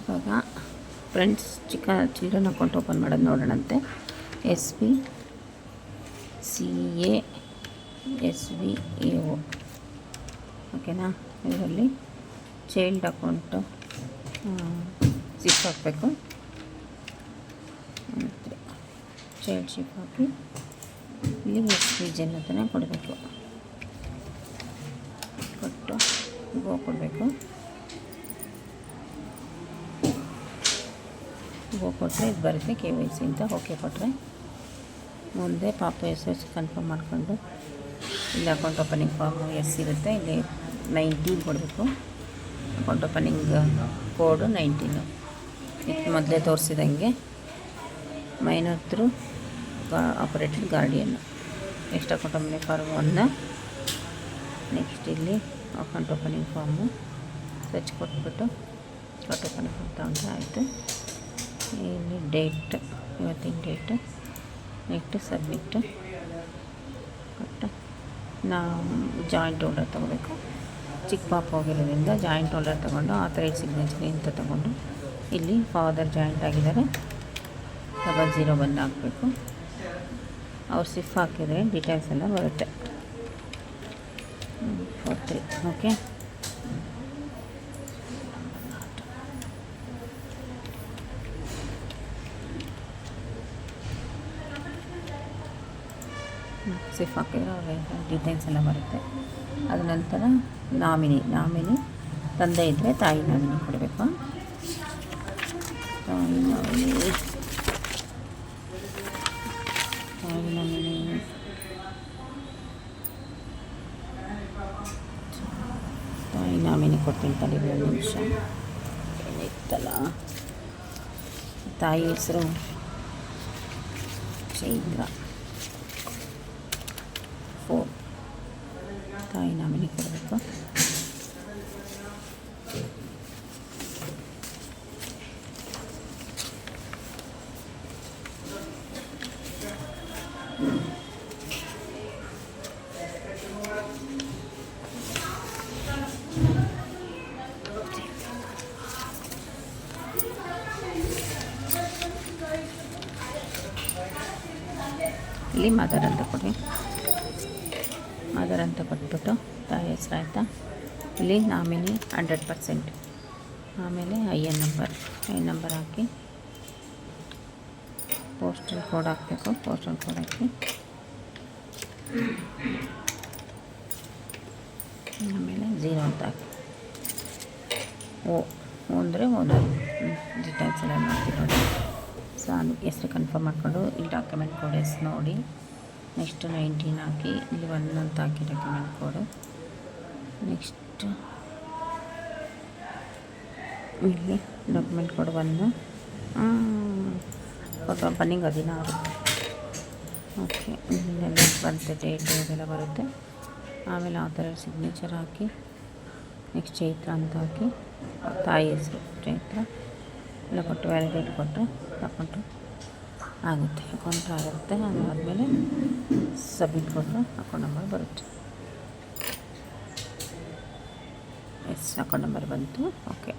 ಇವಾಗ friends children account open ಮಾಡೋದು ನೋಡೋಣಂತೆ. SBCASBAO ಓಕೆನಾ. ಇದರಲ್ಲಿ ಚೈಲ್ಡ್ ಅಕೌಂಟು ಸಿಪ್ ಹಾಕಬೇಕು. ಚೈಲ್ಡ್ ಶಿಪ್ ಹಾಕಿ ಇಲ್ಲಿ SBGen ಅಂತಲೇ ಕೊಡಬೇಕು. ಕೊಟ್ಟು ಗೋ ಕೊಡಬೇಕು. ಗೋ ಕೊಟ್ಟರೆ ಇದು ಬರುತ್ತೆ KYC ಅಂತ. ಓಕೆ ಕೊಟ್ಟರೆ ಮುಂದೆ ಪಾಪ ಹೆಸರು ಕನ್ಫರ್ಮ್ ಮಾಡಿಕೊಂಡು ಇಲ್ಲಿ ಅಕೌಂಟ್ ಓಪನಿಂಗ್ ಫಾರ್ಮ್ ಇರುತ್ತೆ. ಇಲ್ಲಿ 19 ಕೊಡಬೇಕು. Account opening code 19. ಇದು ಮೊದಲೇ ತೋರಿಸಿದಂಗೆ minor through operated guardian. Next account opening form 1. Next ಇಲ್ಲಿ ಅಕೌಂಟ್ ಓಪನಿಂಗ್ ಫಾರ್ಮು ಸರ್ಚ್ ಕೊಟ್ಬಿಟ್ಟು ಅಕೌಂಟ್ ಓಪನಿಂಗ್ ಫಾರ್ಮ್ ತಗೊಂಡ್ರೆ ಆಯಿತು. ಇಲ್ಲಿ ಡೇಟ್, ಇವತ್ತಿನ ಡೇಟು, ನೆಕ್ಸ್ಟ್ ಸಬ್ಮಿಟ್ ಕೊಟ್ಟು ನಾವು ಜಾಯಿಂಟ್ ಹೋಲ್ಡರ್ ತೊಗೋಬೇಕು. ಚಿಕ್ಕ ಪಾಪ ಹೋಗಿರೋದ್ರಿಂದ ಜಾಯಿಂಟ್ ಹೋಲ್ಡರ್ ತೊಗೊಂಡು ಆಥರೈಸ್ ಸಿಗ್ನೇಚರ್ ಅಂತ ತೊಗೊಂಡು ಇಲ್ಲಿ ಫಾದರ್ ಜಾಯಿಂಟ್ ಆಗಿದ್ದಾರೆ 00 ಹಾಕಬೇಕು. ಅವ್ರು ಸಿಫ್ ಹಾಕಿದರೆ ಡೀಟೇಲ್ಸ್ ಎಲ್ಲ ಬರುತ್ತೆ. 43 ಓಕೆ. ಸಿಫ್ ಹಾಕಿದರೆ ಅವ್ರ ಡೀಟೇಲ್ಸ್ ಎಲ್ಲ ಬರುತ್ತೆ. ಅದ ನಂತರ ನಾಮಿನಿ ತಂದೆ ಇದ್ದರೆ ತಾಯಿ ನಾಮಿನಿ ಕೊಡಬೇಕು. ತಾಯಿ ನಾಮಿನಿ ಕೊಡ್ತೀನಿ ತಲೆ. 1 ನಿಮಿಷ ಏನಿತ್ತಲ್ಲ, ತಾಯಿ ಹೆಸರು ಚೈತ್ರ 4. ತಾಯಿ ನಾಮಿನಿ ಕೊಡಬೇಕು. ಇಲ್ಲಿ ಮದರ್ ಅಂತ ಕೊಡಿ. ಮದರ್ ಅಂತ ಕೊಟ್ಬಿಟ್ಟು ತಾಯಿ ಹೆಸರು ಆಯಿತಾ. ಇಲ್ಲಿ ನಾಮಿನಿ 100%. ಆಮೇಲೆ IN number hockey postal code ಹಾಕಬೇಕು. ಪೋಸ್ಟಲ್ ಕೋಡ್ ಹಾಕಿ ಆಮೇಲೆ 0 ಅಂತ ಹಾಕಿ ಓ ಅಂದರೆ ಓನರ್ ಡೀಟೇಲ್ಸ್ ಎಲ್ಲ ಮಾಡ್ತೀನಿ ನೋಡಿ. ಸೊ ಹೆಸ್ರು ಕನ್ಫರ್ಮ್ ಮಾಡಿಕೊಂಡು ಇಲ್ಲಿ ಡಾಕ್ಯುಮೆಂಟ್ ಕೋಡ್ ನೋಡಿ. ನೆಕ್ಸ್ಟ್ 19 ಹಾಕಿ ಇಲ್ಲಿ 1 ಅಂತ ಹಾಕಿ ಡಾಕ್ಯುಮೆಂಟ್ ಕೋಡು. ನೆಕ್ಸ್ಟ್ ಇಲ್ಲಿ document code 1 photo opening 16. Okay. ಇಲ್ಲೆಲ್ಲ ಬರುತ್ತೆ, ಡೇಟು ಅದೆಲ್ಲ ಬರುತ್ತೆ. ಆಮೇಲೆ ಆ ಥರ ಸಿಗ್ನೇಚರ್ ಹಾಕಿ ನೆಕ್ಸ್ಟ್ ಚೈತ್ರ ಅಂತ ಹಾಕಿ ತಾಯಿ ಹೆಸರು ಚೈತ್ರ ಎಲ್ಲ ಕೊಟ್ಟು ವ್ಯಾಲಿಡೇಟ್ ಕೊಟ್ಟರೆ ಅಕೌಂಟು ಆಗುತ್ತೆ. ಅಕೌಂಟ್ ಆಗುತ್ತೆ. ಅದಾದಮೇಲೆ ಸಬ್ಮಿಟ್ ಕೊಟ್ಟರೆ ಅಕೌಂಟ್ ನಂಬರ್ ಬರುತ್ತೆ. ಅಕೌಂಟ್ ನಂಬರ್ ಬಂತು. ಓಕೆ.